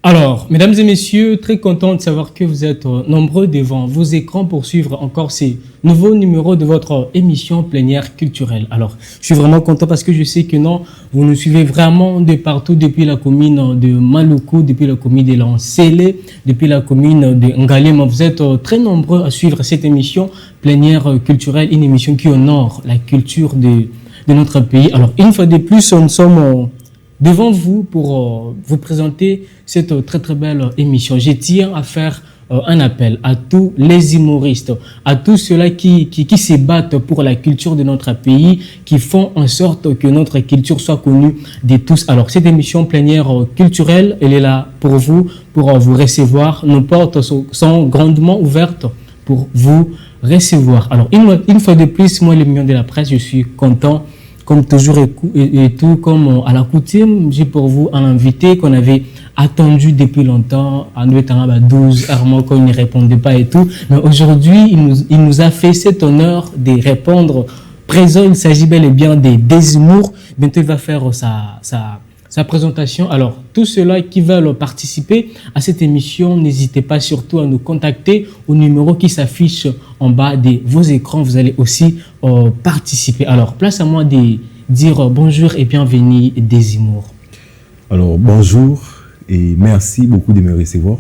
Alors, mesdames et messieurs, très content de savoir que vous êtes nombreux devant vos écrans pour suivre encore ces nouveaux numéros de votre émission plénière culturelle. Alors, je suis vraiment content parce que je sais que non, vous nous suivez vraiment de partout, depuis la commune de Maluku, depuis la commune de Lancélé, depuis la commune de Ngalema. Vous êtes très nombreux à suivre cette émission plénière culturelle, une émission qui honore la culture de notre pays. Alors, une fois de plus, nous sommes devant vous pour vous présenter cette très belle émission. Je tiens à faire un appel à tous les humoristes, à tous ceux-là qui se battent pour la culture de notre pays, qui font en sorte que notre culture soit connue de tous. Alors, cette émission plénière culturelle, elle est là pour vous recevoir. Nos portes sont grandement ouvertes pour vous recevoir. Alors, une fois de plus, moi, le million de la presse, je suis content. Comme toujours et tout comme à la coutume, j'ai pour vous un invité qu'on avait attendu depuis longtemps, à 12 heures, quand il ne répondait pas et tout. Mais aujourd'hui, il nous a fait cet honneur de répondre présent. Il s'agit bel et bien des Desimours. Bientôt, il va faire sa présentation. Alors, tous ceux-là qui veulent participer à cette émission, n'hésitez pas surtout à nous contacter au numéro qui s'affiche en bas de vos écrans. Vous allez aussi participer. Alors, place à moi de dire bonjour et bienvenue Desimours. Alors, bonjour et merci beaucoup de me recevoir.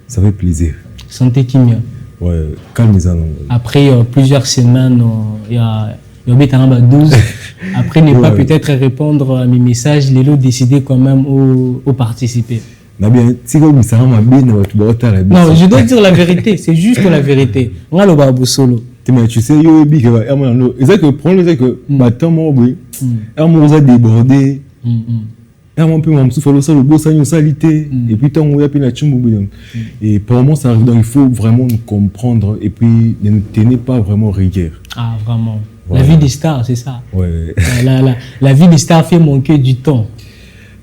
Ça fait plaisir. Santé Kimia. Ouais, calme-toi. Après plusieurs semaines, il y a 12. Après ne pas peut-être répondre à mes messages, les lots décidé quand même au participer. Non, je dois dire la vérité, c'est juste la vérité. Mais tu sais, c'est que le problème, c'est que on a débordé. Et pour moi, ça arrive, donc il faut vraiment nous comprendre et puis ne nous tenez pas vraiment rigueur. Ah, vraiment. Voilà. La vie des stars, c'est ça. Ouais. La vie des stars fait manquer du temps.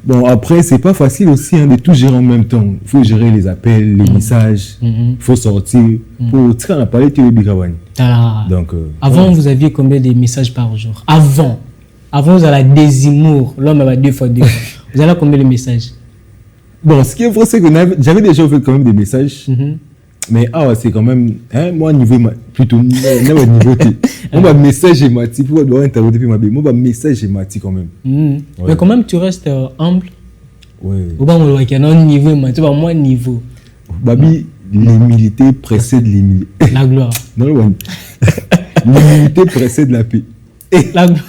Bon, après, c'est pas facile aussi de tout gérer en même temps. Il faut gérer les appels, les messages, il faut sortir. Pour tu as parlé de Bigawani. Donc, avant, vous aviez combien de messages par jour? Avant, vous avez Desimours, l'homme avait 2 fois 2. Vous avez combien de messages? Bon, ce qui est vrai, c'est que j'avais déjà fait quand même des messages. Mais c'est quand même, moi, niveau, plutôt, moi, message est mati, pour doit interroger puis moi, message est mati quand même. Ouais. Mais quand même, tu restes humble. Oui. Au bas, on y a un niveau, mais tu vois, moins niveau. Babi, l'humilité précède l'humilité. La gloire. Non, l'humilité précède la paix. La gloire.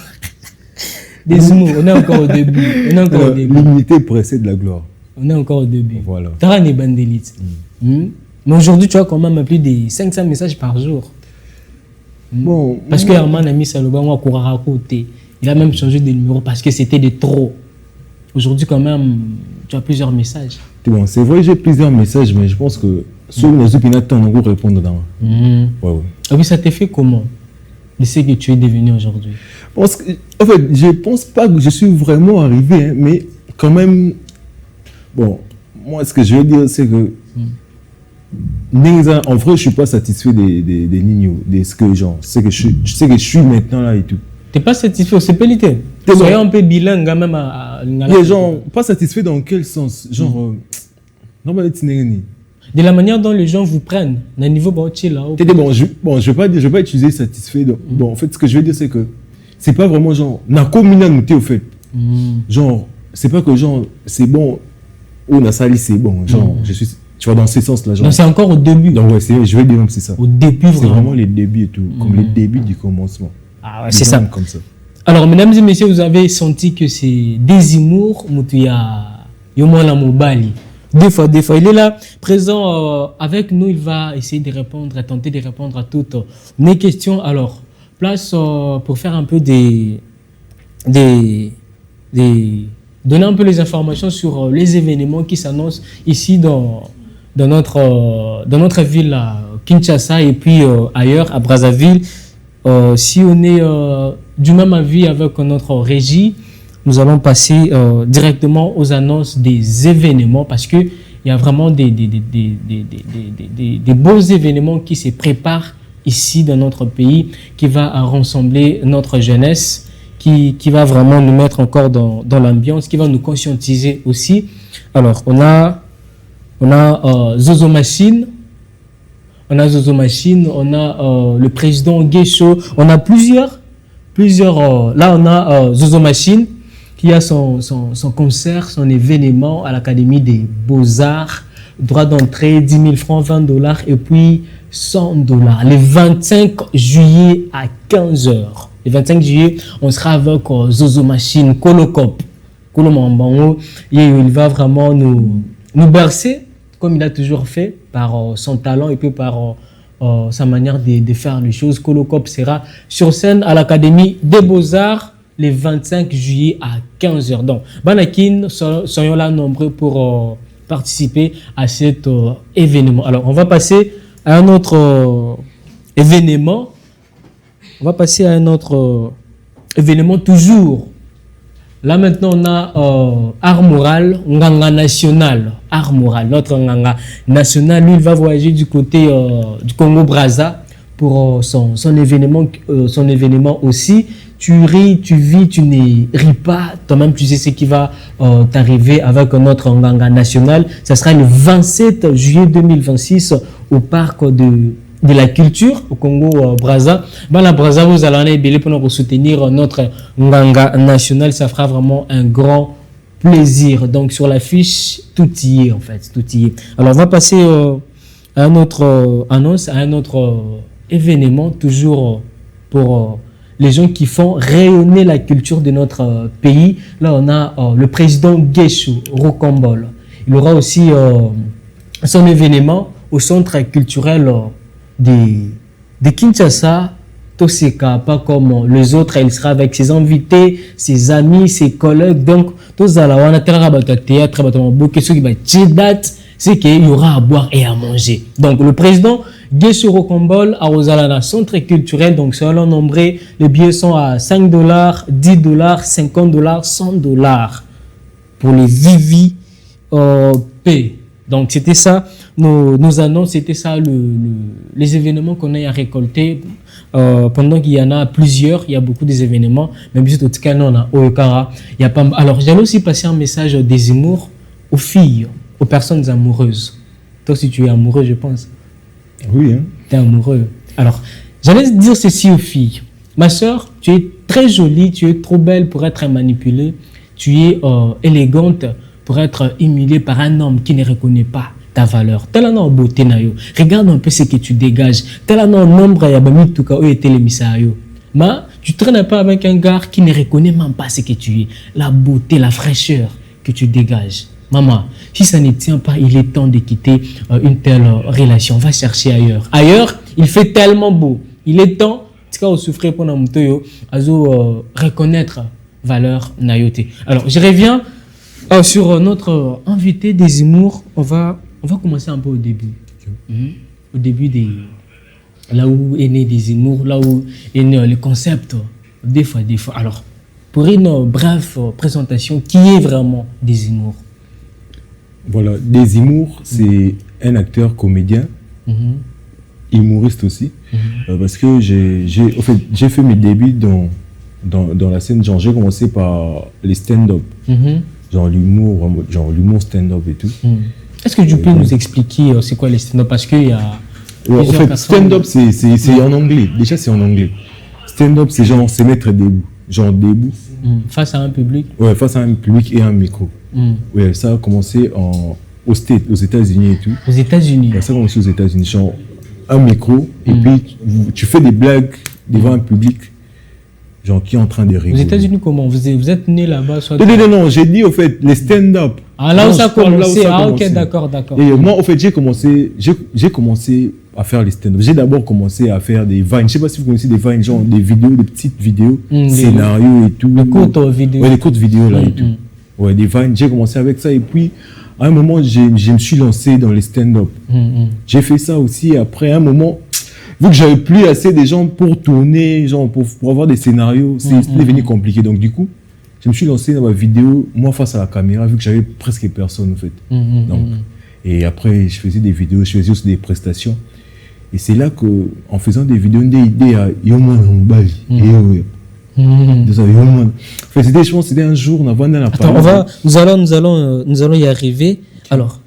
Desimours, on est encore au début. L'humilité précède la gloire. On est encore au début. Voilà. Tu as des bandes d'élite. Mais aujourd'hui, tu as quand même plus de 500 messages par jour. Bon, parce que Herman a mis Saloba, moi, courir à côté. Il a même changé de numéro parce que c'était de trop. Aujourd'hui, quand même, tu as plusieurs messages. Bon, c'est vrai, j'ai plusieurs messages, mais je pense que sur nos opinions, on va répondre dedans. Et puis, ça t'est fait comment de ce que tu es devenu aujourd'hui? En fait, je ne pense pas que je suis vraiment arrivé, mais quand même, bon, moi, ce que je veux dire, c'est que en vrai, je ne suis pas satisfait des Nino, de ce que genre, je sais que je suis maintenant là et tout. Tu n'es pas satisfait, c'est pelité. Soyons un peu bilingue quand même à les gens, pas satisfait dans quel sens? Genre, de la manière dont les gens vous prennent, d'un niveau bâti là. Bon, je ne vais pas utiliser satisfait. Donc, bon, en fait, ce que je veux dire, c'est que c'est pas vraiment genre, na communauté au fait. Genre, c'est pas que genre, c'est bon, ou na sali, c'est bon. Genre, je suis. Tu vois, dans ce sens-là. C'est encore au début. Donc, ouais, je vais dire même c'est ça. Au début, c'est vraiment les débuts et tout, comme les débuts du commencement. Ah ouais, c'est ça. Comme ça. Alors, mesdames et messieurs, vous avez senti que c'est Desimours, Moutouya, Yomala Mobali. Des fois, il est là, présent avec nous. Il va essayer de répondre, tenter de répondre à toutes mes questions. Alors, place pour faire un peu des donner un peu les informations sur les événements qui s'annoncent ici dans notre ville à Kinshasa et puis ailleurs à Brazzaville. Si on est du même avis avec notre régie, nous allons passer directement aux annonces des événements parce qu'il y a vraiment des beaux événements qui se préparent ici dans notre pays, qui va rassembler notre jeunesse, qui va vraiment nous mettre encore dans l'ambiance, qui va nous conscientiser aussi. Alors, on a Zozo Machine, on a le président Guécho, on a plusieurs là on a Zozo Machine qui a son concert, son événement à l'Académie des Beaux-Arts, droit d'entrée 10 000 francs, 20 $, et puis 100 $. Le 25 juillet à 15 h. Le 25 juillet, on sera avec Zozo Machine, Kolokop, Kolomambango, et il va vraiment nous bercer, comme il a toujours fait, par son talent et puis par sa manière de faire les choses. Kolokop sera sur scène à l'Académie des Beaux-Arts le 25 juillet à 15 h. Donc, Banakin, soyons là nombreux pour participer à cet événement. Alors, on va passer à un autre événement. On va passer à un autre événement toujours. Là, maintenant, on a Art Moral, Nganga National. Art Moral, notre Nganga National, lui, il va voyager du côté du Congo-Brazza pour son événement aussi. Tu ris, tu vis, tu ne ris pas. Toi-même, tu sais ce qui va t'arriver avec notre Nganga National. Ça sera le 27 juillet 2026 au parc de la culture au Congo-Brazza. La Brazza, vous allez en aider pour soutenir notre Nganga National. Ça fera vraiment un grand plaisir. Donc, sur l'affiche, tout y est, en fait. Tout y est. Alors, on va passer à un autre annonce, à un autre événement, toujours pour les gens qui font rayonner la culture de notre pays. Là, on a le président Guécho Rokombol. Il aura aussi son événement au centre culturel de Kinshasa. Toseka, pas comme les autres, il sera avec ses invités, ses amis, ses collègues. Donc, tous à la on a théâtre, c'est qu'il y aura à boire et à manger. Donc, le président Guécho Rokombol à Rosalana, centre culturel. Donc, selon nombreux, les billets sont à 5 $, 10 $, 50 $, 100 $ pour les VVP. Donc, c'était ça, nos annonces, c'était ça les événements qu'on a à récolter. Pendant qu'il y en a plusieurs, il y a beaucoup d'événements. Même si tout cas, on a Oyokara, il y a pas. Alors, j'allais aussi passer un message des humours aux filles, aux personnes amoureuses. Toi, si tu es amoureux, je pense. Oui, hein. Tu es amoureux. Alors, j'allais dire ceci aux filles. Ma soeur, tu es très jolie, tu es trop belle pour être manipulée. Tu es élégante pour être humiliée par un homme qui ne reconnaît pas ta valeur. Tel un homme beauté na yo. Regarde un peu ce que tu dégages. Tel un homme nombre ya bami tuka o était le misayo. Mais tu traînes pas avec un gars qui ne reconnaît même pas ce que tu es. La beauté, la fraîcheur que tu dégages. Maman, si ça ne tient pas, il est temps de quitter une telle relation. Va chercher ailleurs. Ailleurs, il fait tellement beau. Il est temps, tu souffrir pour reconnaître valeur nayoté. Alors, je reviens sur notre invité des humours. On va commencer un peu au début. Au début là où est né des humours, là où est né le concept des fois. Alors, pour une brève présentation, qui est vraiment des humours? Voilà, des humours, c'est un acteur comédien, humoriste aussi, parce que j'ai fait mes débuts dans la scène. Genre, j'ai commencé par les stand-up, genre l'humour stand-up et tout. Est-ce que tu peux nous expliquer c'est quoi les stand-up? Parce qu'il y a en fait, stand-up, c'est en anglais. Déjà, c'est en anglais. Stand-up, c'est genre se mettre debout. Genre debout. Face à un public? Ouais, face à un public et un micro. Ouais, ça a commencé aux États-Unis et tout. Aux États-Unis? Ouais, ça a commencé aux États-Unis. Genre un micro et puis tu fais des blagues devant un public. Genre, qui est en train de rigoler. Aux États-Unis, comment vous êtes né là-bas soit... Non, j'ai dit, au fait, les stand-up. Ah, là où ça a commencé. Ah, ok, d'accord. Et moi, au fait, j'ai commencé à faire les stand-up. J'ai d'abord commencé à faire des vines. Je sais pas si vous connaissez des vines, genre des vidéos, des petites vidéos, scénarios et tout. Les courtes vidéos. Ouais, les courtes vidéos, là, et tout. Ouais, des vines. J'ai commencé avec ça. Et puis, à un moment, je me suis lancé dans les stand-up. J'ai fait ça aussi. Après, à un moment, vu que j'avais plus assez de gens pour tourner, genre pour avoir des scénarios, c'est devenu compliqué. Donc, du coup, je me suis lancé dans ma vidéo, moi, face à la caméra, vu que j'avais presque personne, en fait. Donc, et après, je faisais des vidéos, je faisais aussi des prestations. Et c'est là qu'en faisant des vidéos, des idées à Yoman en Bali. Je pense que c'était un jour, on a dans la Attends, nous allons y arriver. Alors,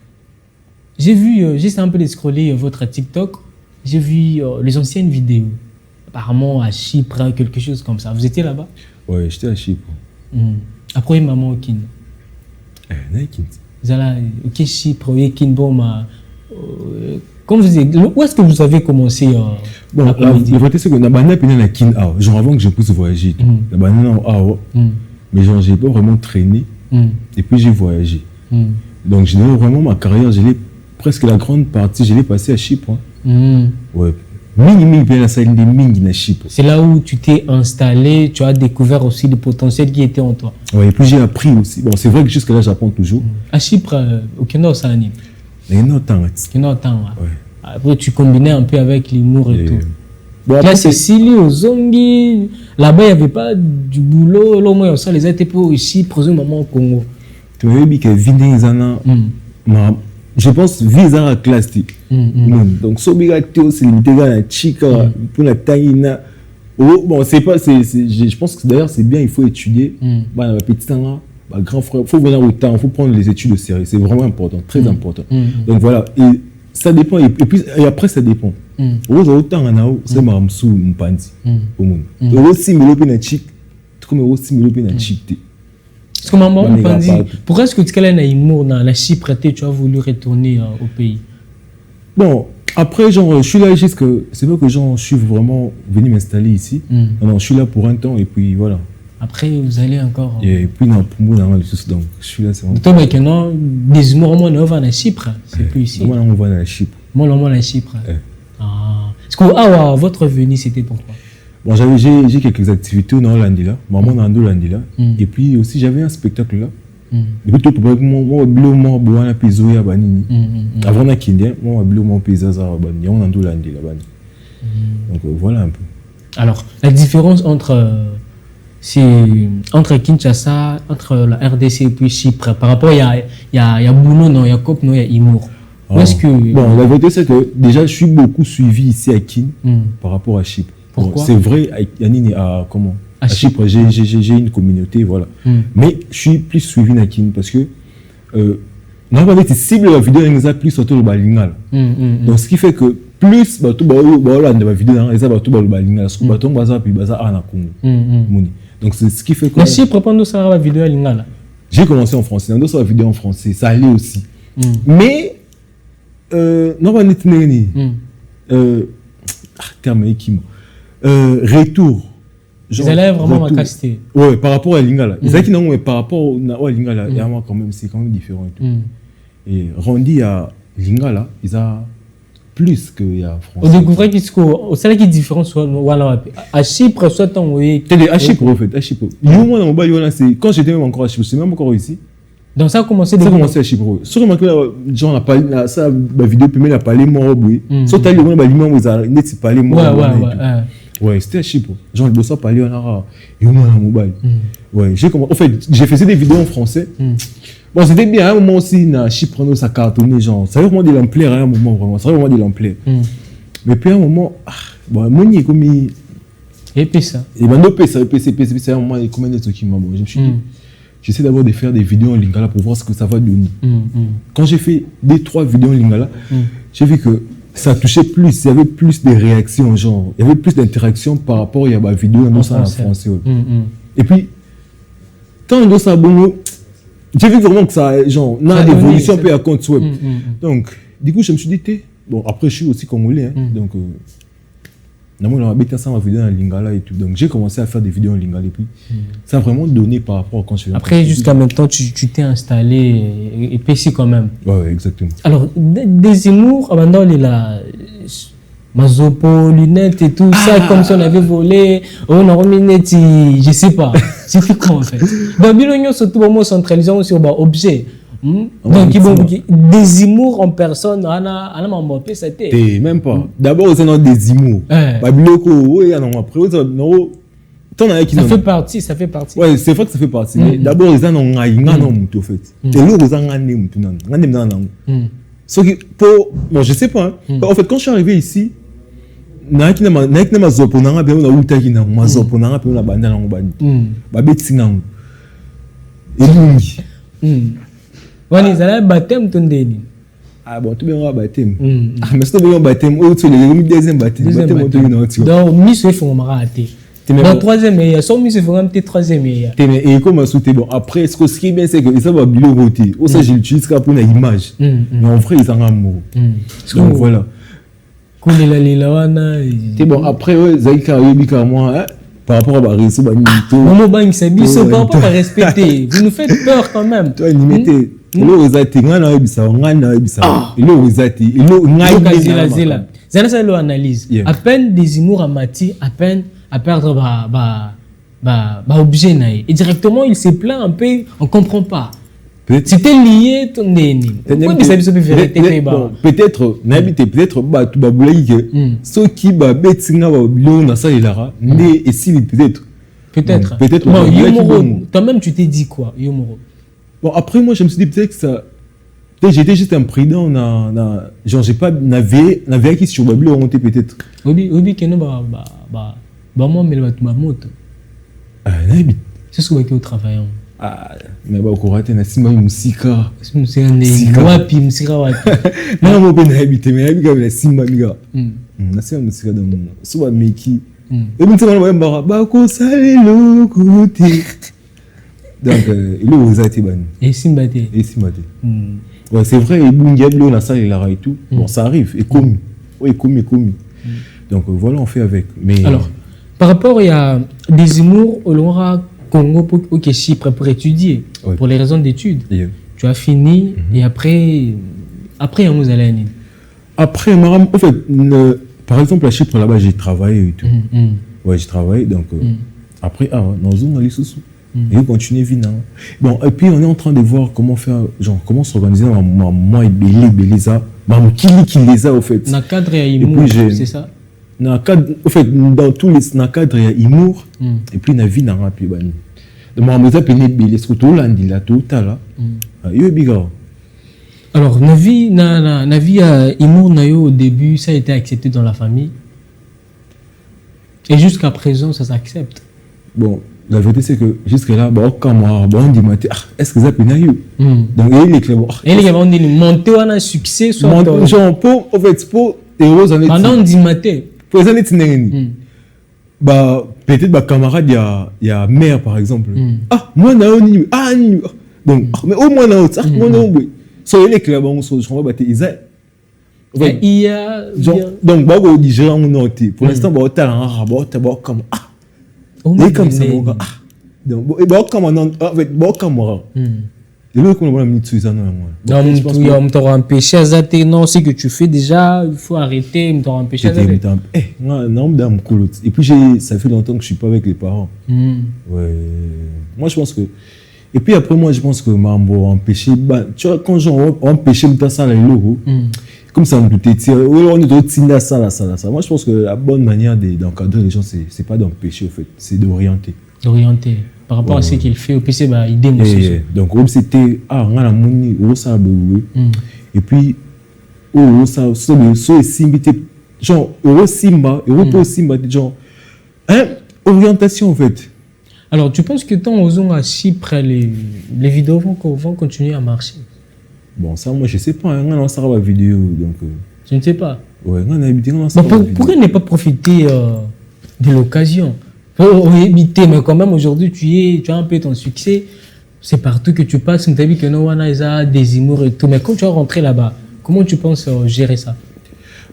j'ai vu, juste un peu de scroller votre TikTok, j'ai vu les anciennes vidéos. Apparemment à Chypre, quelque chose comme ça. Vous étiez là-bas? Ouais, j'étais à Chypre. Après, maman au Kin. Vous allez au Chypre, au Kin, bon, comme vous dites, où est-ce que vous avez commencé bon, la vérité, c'est que la banane est dans Kin A. Genre avant que je puisse voyager. La banane en A. Mais genre, j'ai pas vraiment traîné. Et puis, j'ai voyagé. Donc, j'ai vraiment ma carrière, presque la grande partie, je l'ai passée à Chypre. Ouais. C'est là où tu t'es installé, tu as découvert aussi le potentiel qui était en toi. Ouais, et puis j'ai appris aussi. Bon, c'est vrai que jusque là, j'apprends toujours. À Chypre, au Kenya, ça anime. Après, tu combinais un peu avec l'humour et tout. Bon, là, c'est Sili, aux zombies. Là-bas, il n'y avait pas du boulot. Là, au moins, ça les a été pour Chypre, au moment au Congo. Tu m'avais dit que Vindenzana, je pense, visa la classe. Donc, Sobigatio, c'est limité à la chica, pour la taïna. Bon, c'est pas, je pense que d'ailleurs, c'est bien, il faut étudier. Bah, petit temps, grand frère, il faut venir au temps, il faut prendre les études au sérieux. C'est vraiment important, très important. Donc, voilà. Et ça dépend, et puis, et après, ça dépend. Autant en a, c'est Maramsou, Mpandi. Aussi, Milopé chic, comme aussi Milopé chic. Parce que maman m'a dit, pourquoi est-ce que tu as un humour dans la Chypre, tu as voulu retourner au pays? Bon, après, genre, je suis là jusque, c'est pas que genre, je suis vraiment venu m'installer ici. Non, je suis là pour un temps et puis voilà. Après, vous allez encore. Et puis, non, pour moi, donc, je suis là, c'est vraiment. Toi, maintenant, des humours, on va à Chypre, c'est plus ici. Moi, on va à Chypre. Moi, on va à Chypre. Est-ce que votre venue, c'était pourquoi? Bon, j'ai quelques activités dans Landila, maman dans Landila, et puis aussi j'avais un spectacle là. Et puis tout pour moi moi boana pizo ya banini. Avant na kindien, moi mon paysage à banini, on dans Landila bani. Donc voilà un peu. Alors, la différence entre Kinshasa, entre la RDC et puis Chypre, par rapport il y a Bouno, non, il y a Cop, non, il y a Imour. Est-ce que bon, la vérité c'est que déjà je suis beaucoup suivi ici à Kin par rapport à Chypre. Pourquoi? C'est vrai, Yanine à Chypre, j'ai une communauté, voilà. Mais je suis plus suivi à Kin parce que normalement, tu cibles la vidéo plus autour de Lingala. Donc, ce qui fait que plus, donc, c'est ce qui fait que. Mais Chypre, pendant ça, la vidéo à Lingala. J'ai commencé en français, dans la vidéo en français, ça allait aussi. Mais, normalement, terme équimo. Retour. Ils allaient vraiment à Casté. Ouais, par rapport à Lingala. Ils allaient non, mais par rapport à Lingala, quand même, c'est quand même différent. Et, tout. Et rendu à Lingala, ils ont plus qu'il y a en France. On découvrait qu'il y a une différence à Chypre, soit en oui. À Chypre, en fait, à Chypre. Quand j'étais même encore à Chypre, c'est même encore ici. Donc ça a commencé à Chypre. Sur le genre, on a parlé, ça, la vidéo, puis on a parlé moi, oui. Sur ta ligne, on a parlé moi. Ouais, c'était à Chypre. Genre, le soir, parler en arabe. Et on a un mobile. Ouais, en fait, j'ai fait des vidéos en français. Bon, c'était bien. À un moment aussi, à Chypre, ça cartonnait. Genre, ça avait vraiment de l'ampleur à un moment, vraiment. Ça avait vraiment de l'ampleur. Mais puis à un moment, bon, mon est comme. Et puis ça. Et ben, c'est un moment, combien de trucs qui m'ont. Je me suis dit, j'essaie d'abord de faire des vidéos en Lingala pour voir ce que ça va donner. Quand j'ai fait 2-3 vidéos en Lingala, j'ai vu que ça touchait plus, il y avait plus de réactions, genre, il y avait plus d'interactions par rapport à ma vidéo en français. Et puis, quand on doit ça, j'ai vu vraiment que ça, genre, on a une évolution un peu à compte web. Donc, du coup, je me suis dit, bon, après, je suis aussi congolais, donc, on a bêté ça ma vidéo en lingala et tout. Donc j'ai commencé à faire des vidéos en lingala et puis ça a vraiment donné par rapport à quand je fais. Après, jusqu'à maintenant, tu t'es installé et PC quand même. Ouais, exactement. Alors, des humours, maintenant, il est là. Mazopo, lunettes et tout ça, comme si on avait volé. On a remis net, je sais pas. C'était quoi en fait? Babylone, surtout, au moins centralisant sur objet. Donc, des humours en personne, on a m'embopé, c'était. Même pas. D'abord, c'est dans des humours. Babylone, oui, après, ça fait partie, ça fait partie. Ouais, c'est vrai que ça fait partie. D'abord, ils ont un en fait. Et l'autre, ils ont un bon, je sais pas. En fait, quand je suis arrivé ici, naiki na zopo nanga pe na utaki na mazopo nanga pe na banda na ngobani ba beti nanga elungi wani zala baptême tondeni bon tout bien baptême mais c'est bien baptême o tu le deuxième baptême to na otio donc miso fo marate dans troisième et son miso fo même troisième et comme sauté bon après ce qui est bien c'est que ça va bilo voter ou ça je l'utilise pour une image mais en vrai ils en amour donc voilà. Bon, après, moi, par rapport à réseau, par rapport à respecter, vous nous faites peur quand même. Toi, analyse. À peine des humours à mati, à peine à perdre objet. Et directement, il se plaint un peu, on ne comprend pas. C'était lié ton nez. Peut-être, n'habitez peut-être ceux qui betinga na ça il aura né et si peut-être. Peut-être. Bon, Yomoro, toi-même tu t'es dit quoi, Yomoro? Bon, après moi je me suis dit peut-être que ça. J'étais juste imprudent, genre j'ai pas navé qui sur Babylone remonté peut-être. Obi que non moi mais ma moto. N'habite. C'est ce qu'on va au travail. Mais bah au raté na simba musika wapi musika wapi na mo ben habité mais habika na simba miga na simba musika dans so ba meki et bon ça ba ko salelo côté donc il est aux ban et simba ouais c'est vrai et bon diablo na ça il a et tout bon ça arrive et comme donc voilà on fait avec mais alors par rapport il y a des humours au Laura Congo au Chypre pour étudier, pour les raisons d'études. Tu as fini et après vous allez après, en fait, par exemple à Chypre là-bas j'ai travaillé et tout. Ouais, j'ai travaillé donc après dans allait sous et continuer vina. Bon et puis on est en train de voir comment faire comment s'organiser moi et belé ça, qui les a au fait. Dans cadre et c'est ça. En fait, dans tous les cadres, il y a humour et puis il y a vie dans la vie. Alors, Navi humour au début, ça a été accepté dans la famille. Et jusqu'à présent, ça s'accepte. Bon, la vérité, c'est que jusque-là, on dit, est-ce que ça peut être donc, il est clair. Il y a monter un succès, soit. En fait, pour heureux années. Pendant on dit maté. Pour les années, peut-être camarade, il y a mère par exemple. Moi, donc, mais au moins, il est clair, il y a. Donc, pour l'instant, comme ça, on t'a empêché à non, c'est que tu fais déjà, il faut arrêter, on t'a empêché à et puis ça fait longtemps que je suis pas avec les parents. Ouais. Moi je pense que et puis après moi je pense que m'a empêché tu vois quand on empêché ça là comme ça on doutait on est ça. Moi je pense que la bonne manière d'encadrer les gens c'est pas d'empêcher au fait, c'est d'orienter. Par rapport à ce qu'il fait au PC, il démontre. Donc, c'était on a la monnaie, et puis, ça, genre, orientation en fait. Alors, tu penses que tant aux à Chypre, les vidéos vont continuer à marcher? Bon, ça, moi, je sais pas. On a la vidéo, donc. Je ne sais pas. Ouais, on a habité dans la pourquoi ne pas profiter de l'occasion? Mais quand même aujourd'hui tu as un peu ton succès, c'est partout que tu passes, tu as vu que non on a des humours et tout, mais quand tu vas rentrer là-bas, comment tu penses gérer ça?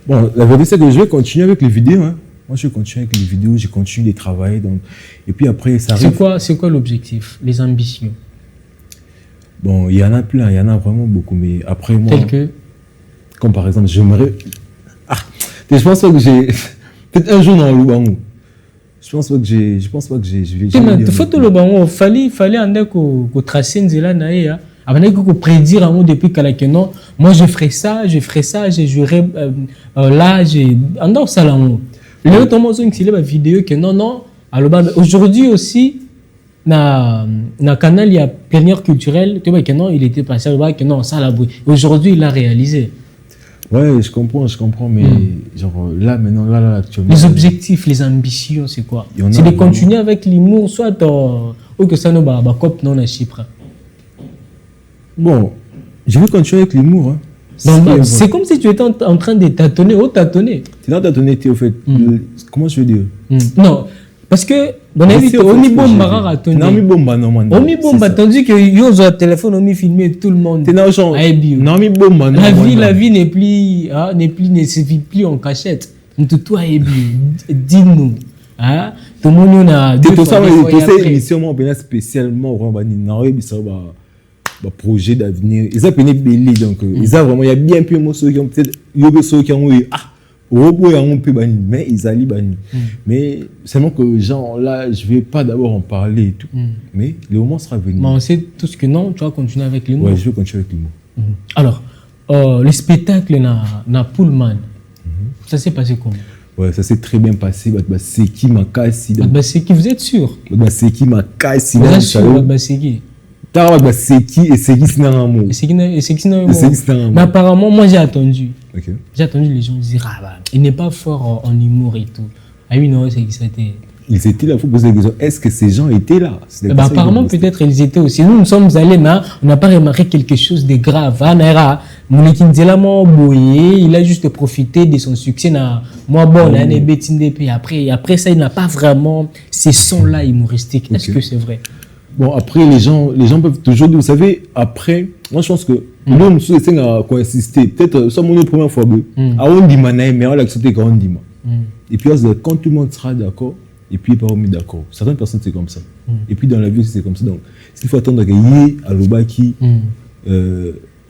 Bon, la vérité c'est que je vais continuer avec les vidéos, Moi, je continue avec les vidéos, je continue de travailler. Donc... Et puis après, ça arrive. C'est quoi l'objectif, les ambitions? Bon, il y en a plein, il y en a vraiment beaucoup. Mais après, moi. Tel que? Comme par exemple, j'aimerais. Ah, je pense pas que j'ai. Peut-être un jour dans le Lubango. Je pense pas que j'ai. Tu faut tout le Lubango. Fallait en tracer une zéla naïa. Avant que prédire un mot depuis que non, moi je ferai ça, je jouerai là, j'ai. En dehors ça là. Le Thomas il a une vidéo que non. Alors aujourd'hui aussi, dans le canal il y a plénière culturelle. Tu vois que non, il était passé là que non ça là. Aujourd'hui il l'a réalisé. Ouais, je comprends, mais genre là, maintenant, là, actuellement. Les objectifs, les ambitions, c'est quoi? C'est de continuer avec l'humour, soit ou que ça nous cop non à Chypre. Bon, je vais continuer avec l'humour. Hein. C'est comme si tu étais en train de tâtonner, Tu n'as tâtonné, au fait. Comment je veux dire? Non, parce que, bon, Omi Bomba a tâtonné. Non, Omi Bomba, non, man. Omi Bomba, tandis que yo, sur le téléphone, Omi filmé tout le monde. Non, Omi Bomba, non. La vie ne se vit plus en cachette. Toi, dis-nous. Tout le monde a deux fois. Cette émission, moi, spécialement, projet d'avenir. Ils ont peine belé, donc ils ont vraiment, il y a bien plus de morceaux qui ont peut-être, qui ont eu, mais ils allaient bannir. Mais seulement que, genre, là, je vais pas d'abord en parler et tout. Mais le moment sera venu. Mais on sait tout ce que non, tu vas continuer avec l'humour. Ouais, je vais continuer avec l'humour. Alors, le spectacle na Pullman, ça s'est passé comment? Ouais, ça s'est très bien passé. C'est qui m'a cassé. C'est qui, vous êtes sûr? C'est qui m'a cassé. Vous êtes sûr, c'est qui? C'est qui et c'est qui c'est un mot. Mais apparemment, moi j'ai attendu. Okay. J'ai attendu les gens dire il n'est pas fort en humour et tout. Ah oui, non, c'est qui c'était. Ils étaient là, il faut poser la question. Est-ce que ces gens étaient là? Apparemment, peut-être ils étaient aussi. Nous sommes allés, mais on n'a pas remarqué quelque chose de grave. Il a juste profité de son succès. Moi, bon, après ça, il n'a pas vraiment ces sons-là humoristiques. Est-ce que c'est vrai? Bon, après, les gens peuvent toujours dire, vous savez, après, moi je pense que l'homme sous les a insister. Peut-être, ça mon première fois, à on dit mais on l'a accepté quand on dit. Et puis, quand tout le monde sera d'accord, et puis pas mis d'accord. Certaines personnes, c'est comme ça. Et puis, dans la vie, c'est comme ça. Donc, il faut attendre qu'il y ait à l'obaki,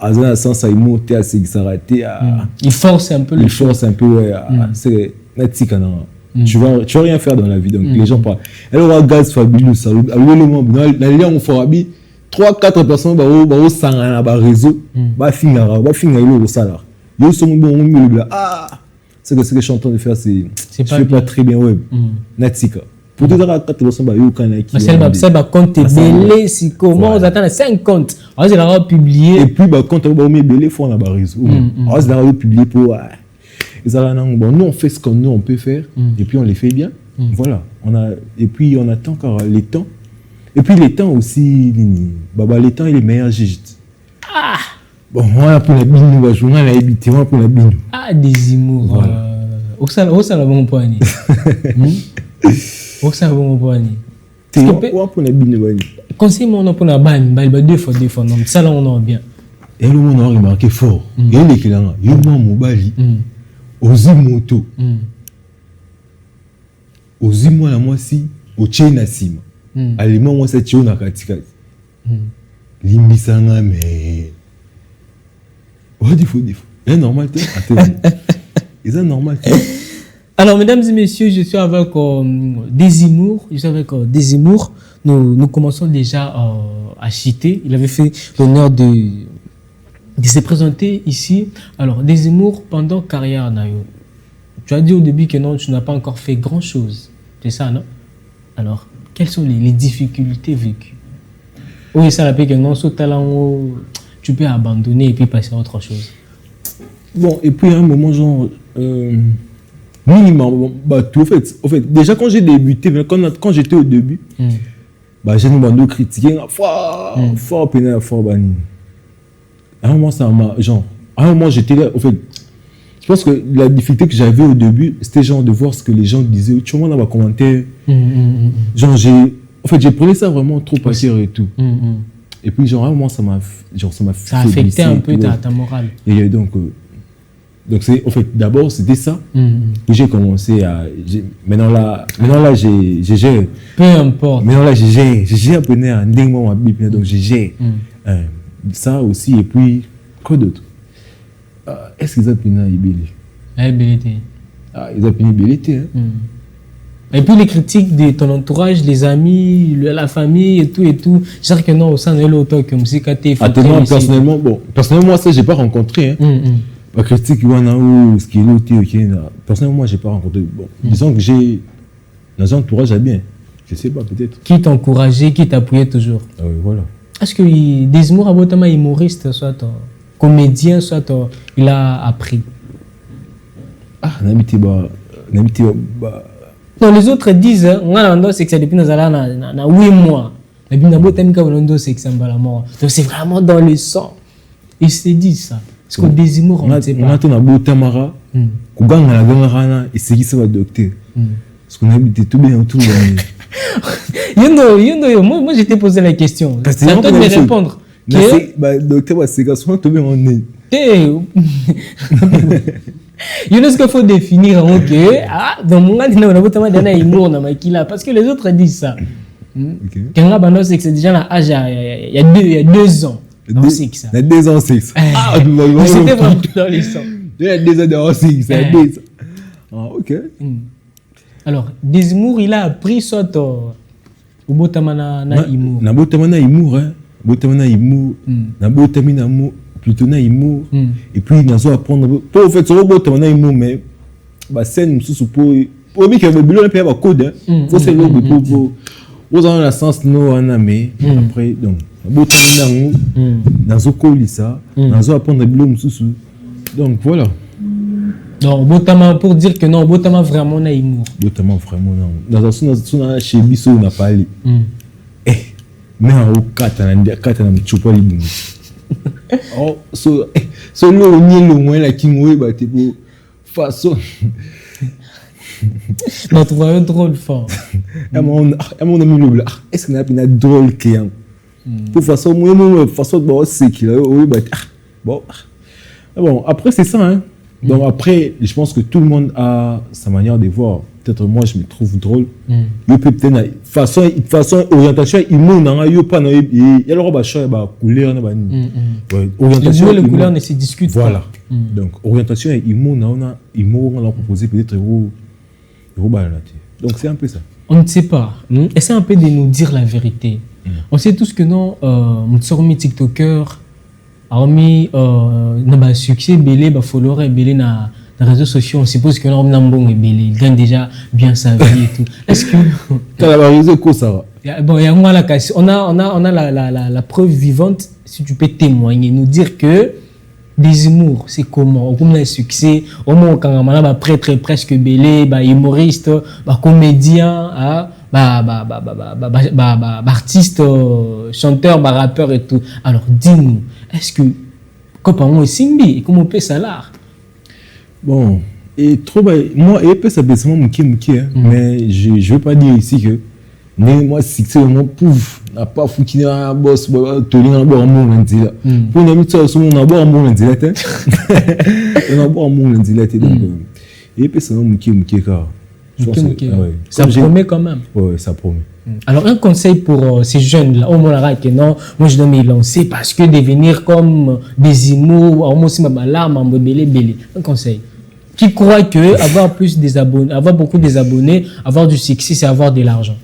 à sens à monter, à s'arrêter, il force un peu. Il force un peu, ouais. C'est Natikana. Tu vas rien faire dans la vie, donc les gens parlent. Alors, gaz fabuleux, ça, le moment, dans les liens, on fera 3-4 personnes, au sang, à réseau, finir le salaire. Yo, sont bon, c'est que ce que je suis en train de faire, c'est pas très bien, ouais. Natika. Pour tout à 4 personnes, yo, kanaki. Ça va compter belé, si comment, on attend à 50. Alors, c'est là, publié. Et puis, quand on va belé, il faut en avoir réseau. Alors, c'est là, publié pour. Bon, nous on fait ce qu'on nous on peut faire et puis on les fait bien. Voilà, et puis on attend encore les temps. Et puis les temps aussi, les temps il est meilleur gigite. Bon, moi pour la bine, on va habiter moi pour la bine. Des humours. Au ça la bon poignet. Au ça la bon poignet. C'est quoi pour la bine bani? Conseil-moi on pour la bane, 2 fois non, ça là on a bien. Et le monde a remarqué fort. Et les clients, yo moi mobali. Ozimoto. Ozimo la mwasi, oche na sima. Alima mwasa chio na katikati. Limbisanga mais. Oh, défaut. C'est normal, c'est normal. Alors, mesdames et messieurs, je suis avec Désimour. Nous commençons déjà à citer. Il avait fait l'honneur de se présenter ici. Alors, Désimour, pendant carrière, tu as dit au début que non, tu n'as pas encore fait grand-chose. C'est ça, non? Alors, quelles sont les difficultés vécues? Oui, ça la paix que non, ce talent, tu peux abandonner et puis passer à autre chose. Bon, et puis à un moment, genre, minimum, au fait, déjà quand j'ai débuté, quand j'étais au début, j'ai nous bandé critiquer, fort pénal, fort banni. À un moment, ça m'a, genre, à un moment, j'étais là, au fait, je pense que la difficulté que j'avais au début, c'était genre de voir ce que les gens disaient. Tu vois, dans ma commentaire, genre, j'ai pris ça vraiment trop passer et tout. Et puis, genre, à un moment, ça m'a ça a affecté un peu ta morale. Et donc, Donc, en fait, d'abord, c'était ça que j'ai commencé à... Maintenant là, j'ai géré. Peu importe. Maintenant là, j'ai appris à ndingmo ma Bible, donc j'ai géré. Ça aussi, et puis, quoi d'autre? Est-ce qu'ils ont appris à Ibélé? Ibélé. Ah, ils ont appris à Ibélé, hein. Et puis les critiques de ton entourage, les amis, la famille et tout. Je sais que non, au sein de l'auteur que musique a été fait. Personnellement, moi, ça, j'ai pas rencontré. Hein. La critique, il y en a où, ce qui est l'auteur, personnellement, moi, j'ai pas rencontré. Bon, disons que j'ai dans un entourage à bien. Je sais pas, peut-être. Qui t'encourageait, qui t'appuyait toujours. Ah oui, voilà. Est-ce que Desmour Abotama, humoriste, soit comédien, soit il a appris? Ah, n'habitez pas. Non, les autres disent, on a un c'est que ça depuis nous allons 8 mois. Et puis, on c'est que ça va la mort. Donc, c'est vraiment dans le sang. Ils se disent ça. Parce qu'au Desmour, on ne sait pas. On a un beau tamara. On a un gamara et c'est qui ça va docteur. Parce qu'on habite tout bien autour. Moi, j'étais posé la question. C'est à toi de me répondre. Docteur, c'est que souvent, tout bien en est. Il y a ce qu'il faut définir dans mon cas, parce que les autres disent ça. C'est que c'est déjà l'âge il y a 2 ans. Il y a 2 ans, c'est ça. C'était vraiment dans les sangs. Il y a 2 ans, c'est ça. Ah, ok. Alors, Desmour, il a appris soit au Botamana Imour. Na Botamana Imour, hein. Botamana Imour. Na Botamina Imour. Plutôt na Imour. Et puis, il a apprendre. Pour fait, c'est Botamana Imour, mais scène, pour lui qui avait besoin de payer la code, il faut se le pour. Vous avez la sens, nous, en amé. Après, donc, Botamana Imour. Dans un colis, ça. Dans un apprendre le boulot, donc, voilà. Non, Botama, pour dire que non, Botama vraiment na Imour. Botama vraiment non. Dans un chez Bisso, on a parlé. Mais en haut, 4 ans, tu peux aller. Oh, so là, on y est le moins, la Kimwe, bah, t'es pour façon. Non, tu vois un drôle fort. Mon ami le blanc, est-ce qu'on a un drôle client? Pour façon, moi, façon, c'est qu'il a, oui, bah, bon, après, c'est ça, hein. Donc après, je pense que tout le monde a sa manière de voir. Peut-être moi, je me trouve drôle. Je peux peut-être façon orientation, il y a pas il y a le robe à couleur, orientation, les couleurs ne se discutent pas. Voilà. Donc orientation, il m'a proposé peut-être donc c'est un peu ça. On ne sait pas. Essaie un peu de nous dire la vérité. On sait tous que non, mon TikToker. Hormis le succès, belé, follower, belé na réseaux sociaux, on suppose que l'homme n'ambon est belé, il gagne déjà bien sa vie et tout. Est-ce que tu as réalisé quoi ça va? Bon, il y a moi on a la preuve vivante. Si tu peux témoigner, nous dire que Desmour, c'est comment? Comme le succès, au moins quand on a prêtre presque belé, humoriste, comédien, artiste, chanteur, rappeur et tout. Alors dis-nous, est-ce que comment est Simbi et comment on peut ça là? Bon, et trop moi et peut ça baisse mon mais je veux pas dire ici que mais moi si c'est mon pouf n'a pas foutu un boss tolin un bon monde lundi là. Pour une amie ça on a bon monde lundi là. On a bon monde lundi là donc et peut ça mon car. Ça promet quand même. Oui, ça promet. Alors, un conseil pour ces jeunes-là, au moins, que non, moi je dois me lancer parce que devenir comme des imos, un conseil. Qui croit que avoir plus des abonnés, avoir beaucoup des abonnés, avoir du succès, c'est avoir de l'argent.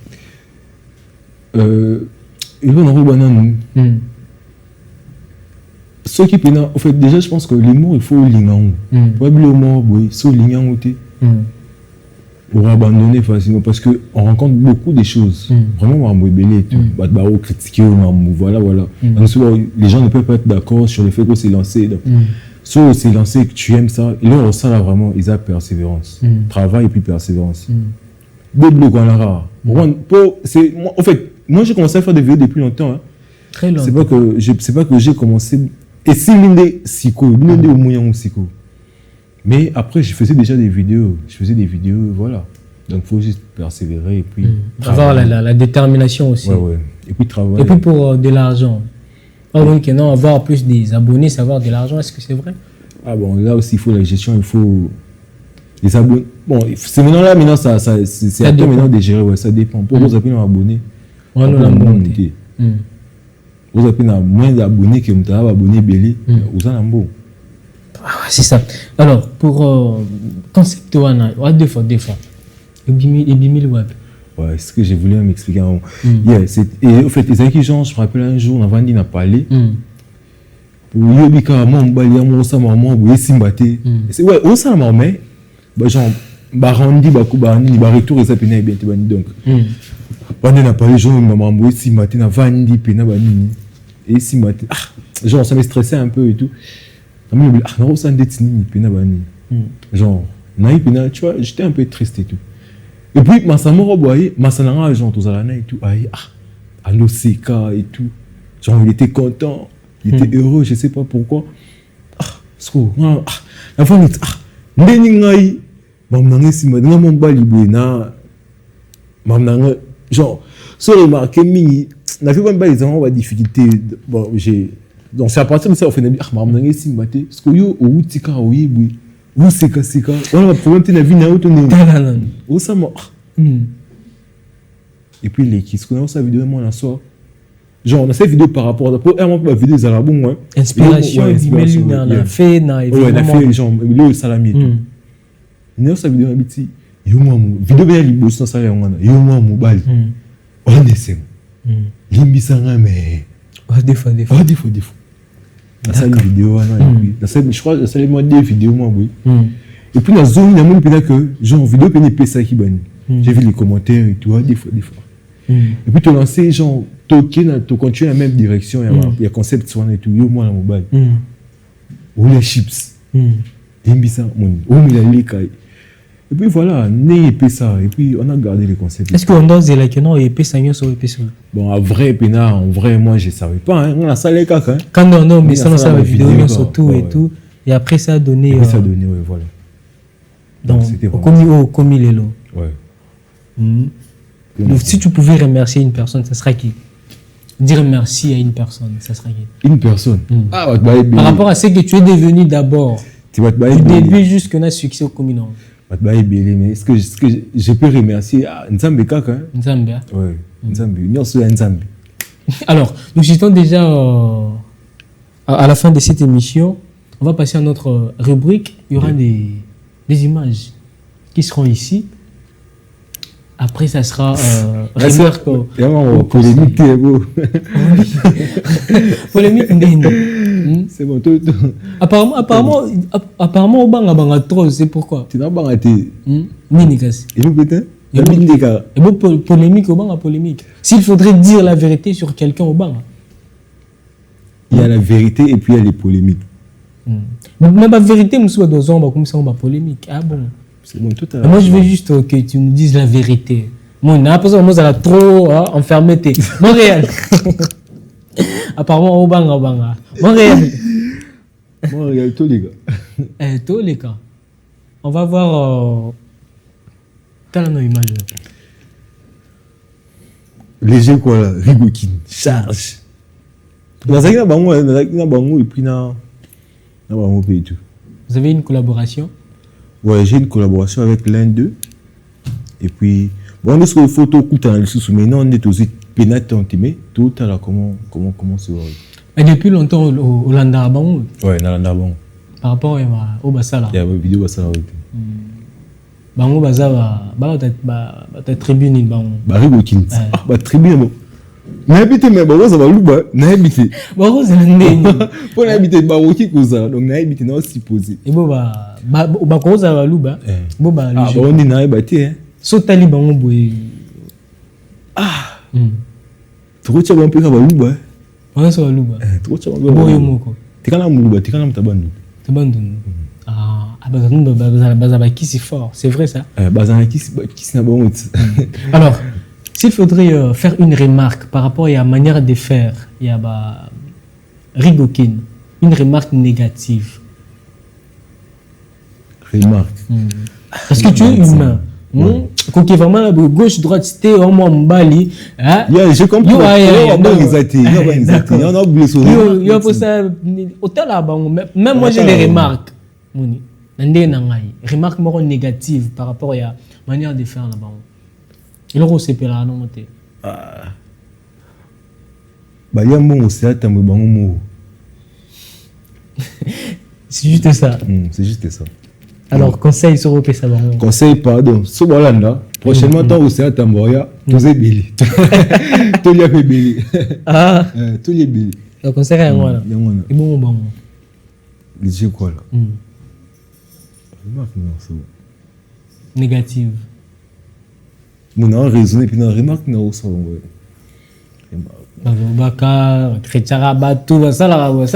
Il va en rebanner. Ceux qui peuvent, en fait, déjà, je pense que l'humour, il faut l'ignorer. Pour l'humour, oui, c'est l'ignorer. Pour abandonner facilement parce qu'on rencontre beaucoup de choses. Vraiment, on va critiquer, voilà. Les gens ne peuvent pas être d'accord sur le fait que c'est lancé. Soit c'est lancé que tu aimes ça, et là, on sent là vraiment, ils ont persévérance. Travail et puis persévérance. Deux blocs en rare. En fait, moi, j'ai commencé à faire des vidéos depuis longtemps. Hein. Très longtemps. C'est pas que j'ai commencé. Et si l'une des psycho, l'une des au moyen ou psycho. Mais après, je faisais déjà des vidéos. Voilà. Donc, il faut juste persévérer et puis... Avoir la détermination aussi. Ouais. Et puis, travailler. Et puis, pour de l'argent. Donc, non, avoir plus des abonnés, c'est avoir de l'argent. Est-ce que c'est vrai? Ah bon, là aussi, il faut la gestion, il faut les abonnés. Bon, c'est maintenant, c'est à toi maintenant de gérer, ouais, ça dépend. Pour vous appeler un abonné, on a un vous appelez moins d'abonnés que vous avez abonné belé, vous en avez bon. C'est ça. Alors, pour concept, on a deux fois. Et 10 000 web. Ouais, c'est ce que j'ai voulu m'expliquer. Et au fait, les amis qui genre, je me rappelle un jour, on avait dit, on a parlé. Pour Yobika, moi, on va dire, moi, ça m'a moi, Simbate. Ouais, on s'en m'a mais, genre, Barandi, Bakubani, Barretour, et ça, Pena, bien, donc. On a parlé, genre, maman, moi, Simbate, na Vandi, Pena, Bani. Et Simbate, genre, ça m'a stressé un peu et tout. Non, ça m'a dit, Pena, Bani. Genre, Pena, tu vois, j'étais un peu triste et tout. Et puis, Massamoro, boye, Massanara, genre, tous à la et tout, à l'OCK et tout. Genre, il était content. Il était heureux, je ne sais pas pourquoi. La femme dit, genre, sur remarqué, n'a fait même pas les enfants, difficulté. Bon, donc, c'est à partir de ça, on fait des parce que yo, au tika, oui, c'est que, on a un problème, tu n'as vu, et puis, les qui se connaissent sa vidéo, moi, la soir. Genre, on a fait vidéo par rapport à la vidéo des Arabes, ouais. Inspiration, on a fait, on a fait, genre, le salami et tout. On a fait vidéo, on a dit, yo, moi, vidéo bien libre, ça, ça, yo, moi, mobile. On est c'est. Limbisanga, mais. Des fois. Ça, une vidéo, je crois, ça, moi, des vidéos, moi, oui. Et puis, dans la zone, il y a moins de que, genre, vidéo, péné, ça qui bani. J'ai vu les commentaires et tout, des fois. Et puis, tu as lancé, genre, tu continues dans la même direction, il y a concept sur et tout, yo, moi, la mobile. Ou les chips. Limbisa, ou les cailles. Et puis voilà, né ça, et puis on a gardé les concepts. Est-ce qu'on doit dire que non, épée ça, bon, en vrai, moi, je ne savais pas, on a ça les caca. Quand on mais ça, on a la vidéo, surtout et tout, et après ça a donné. Après ça a donné, ouais, voilà. Donc, comme il est là. Ouais. Donc, si tu pouvais remercier une personne, ça sera qui? Dire merci à une personne, ça sera qui? Une personne. Par rapport à ce que tu es devenu d'abord, du début jusqu'à un succès au communal. Mais est-ce que je peux remercier Nzambe Kaka? Nzambe. Oui, Nzambe. Alors, nous étions déjà à la fin de cette émission. On va passer à notre rubrique. Il y aura des images qui seront ici. Après, ça sera remarque. Polémique, c'est beau. Polémique, c'est bon, tout. Apparemment, au banga trop, c'est pourquoi. Tu n'as pas été. Ninikas. Et vous peut-être? Et bon, polémique au banga, polémique. S'il faudrait dire la vérité sur quelqu'un au banga. Il y a la vérité et puis il y a les polémiques. Mais la vérité, monsieur, dans un comme ça, on va polémique. Ah bon? C'est bon, tout à l'heure. Moi, je veux juste que tu me dises la vérité. Moi, ça a trop enfermé. Montréal. Apparemment, au banga. Montréal, tous les gars. Tous les gars. On va voir. Quelle image? Léger, quoi, là. Rigokin. Charge. Vous avez une collaboration? Ouais, j'ai une collaboration avec l'un d'eux. Et puis, bon, on est sur les photos, mais non, on est aussi pénatant, mais tout à l'heure, comment c'est vrai. Et depuis longtemps, au Landabang? Ouais, dans Landabang. Par rapport au Bassala? Il y a une vidéo Bassala. Bango Bassala, ta tribune, il bango. Rigokin. Tribune, bon. N'habitez mais bon ça va louba n'habitez bon c'est l'année pour n'habiter baroki ça donc n'habitez non si posé et bon ba ko ça va louba bon ba ah bon on est n'habité hein sotali bango boy trop tu vas un peu ça va louba on ça va louba trop tu vas boy moko tikana muluba tikana mtabandu bazaba qui c'est fort c'est vrai ça bazaba qui n'a pas honte alors s'il faudrait faire une remarque par rapport à la manière de faire, il y a Rigokin, une remarque négative. Remarque. Parce que tu es humain. Quand vraiment la gauche droite c'était au moins Mbali je comprends on a oublié ça pour ça autant là même moi j'ai des remarques moni ndé na ngai remarque négative par rapport à la manière de faire là-bas il faut se pela non monter bah y a mon c'est tambo bango mo c'est juste ça c'est juste ça. Alors, conseil sur le PSA. Conseil, pardon. Sur Bolanda, prochainement, tant où c'est à Tamboya, tous les billets. Tous les billets. Ah. Tous les billets. Le conseil est moi là. Et bon, bon. Les jeux quoi là? Négative. Mon a raisonné, puis dans remarque, non, au son. Bakar, Chrétien, tout ça là. Ouais,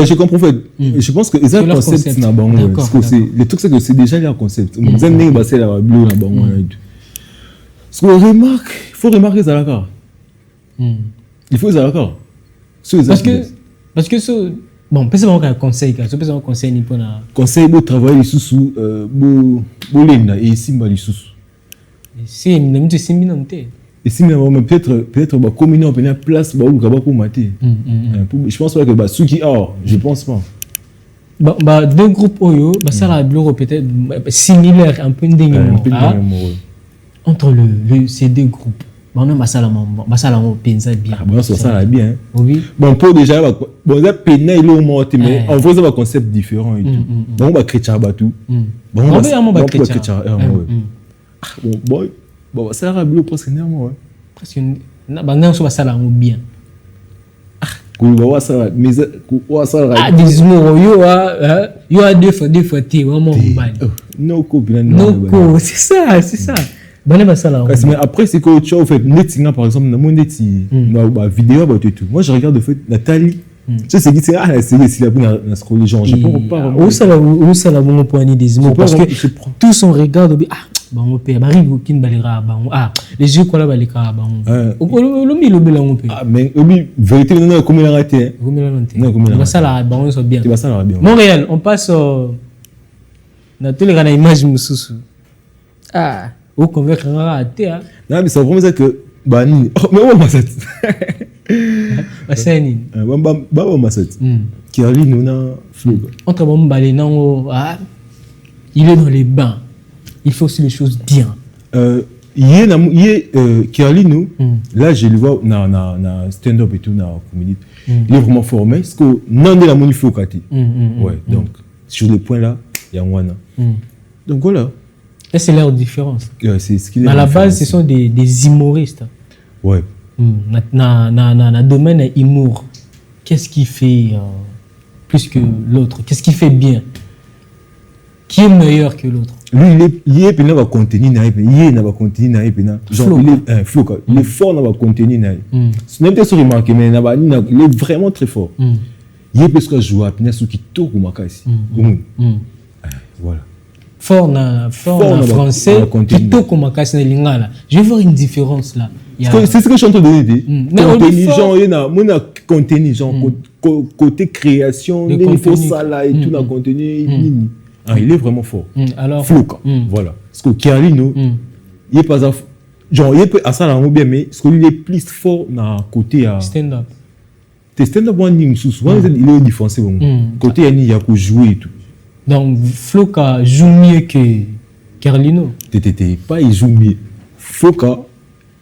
je comprends. Je pense que c'est un concept na bango. Le truc c'est que c'est déjà un concept. Vous aimez passer la bleu na bango. Ce qu'on remarque, il faut remarquer ça là. Il faut ça là. Parce que ce bon, peut-être un conseil, peut-être un conseil ni pour na. Conseil de travailler sous bolenda et simba sous. Si, mais tu simbi non te. Et si même peut-être bah communier en pleine place bah ou gaba pour mater. Je pense pas que bah ceux qui je pense pas. Bah deux groupes oyo bah ça la bureau peut-être similaire un peu entre ces deux groupes. Bah on a ça la pensa bien. Bon ça la bien. Oui. Bon pour déjà bon ça pena il au monter mais en vrai ça va concept différent et tout. Bon bah chrétien bah tout. Bon on va chrétien. Bon, ça a bleu presque néanmoins. Presque na so ça la bien. Des mots yo a deux fois tu vraiment mal. No c'est ça. Bah ça là. Mais après c'est que tu as fait netting par exemple dans mon neti ma vidéo bah tout. Moi je regarde de fait Nathalie. Tu sais c'est qui c'est la bonne à scroller genre je peux pas. Où ça la bon point des mots parce que tous on regarde bon père bari kin balira les jeux quoi là balika le bela on peut mais vérité non comme il a raté non ça là bon ça bien Montréal on passe na tous les gars image mususu au convaincre raté non mais c'est vraiment ça que bani mais on maset basani ba maset qui ali nous flou entre bon balé non il est dans les bains. Il faut aussi les choses bien. Kirlino, là je le vois na stand-up et tout na comédie. Il est vraiment formé parce que non de la monnaie faut kati. Ouais, donc sur le point là, il y a Wana. Donc voilà. Et c'est leur différence. C'est ce qu'il est. À la base, ce sont des humoristes. Ouais. Na domaine humour. Qu'est-ce qui fait plus que l'autre? Qu'est-ce qui fait bien? Qui est meilleur que l'autre? Lui, il est va contenir genre il est flou quoi. Il est fort dans va contenir ce n'est pas sur remarquer mais il est vraiment très fort. Il est parce que joue à pina qui tourne au makasi. Voilà. Fort na français qui tourne au makasi na lingala. Je vais voir une différence là. C'est ce que je suis en train de dire. Contenu genre il y a mon contenu genre côté création, il faut ça là et tout dans contenu. Il est vraiment fort. Alors flou voilà parce que Kirlino il est pas genre il peut à ça là bien mais ce qu'il est plus fort dans côté stand up one souvent il est défensif côté il y a pour jouer et tout donc Floka joue mieux que Kirlino pas il joue mieux Floka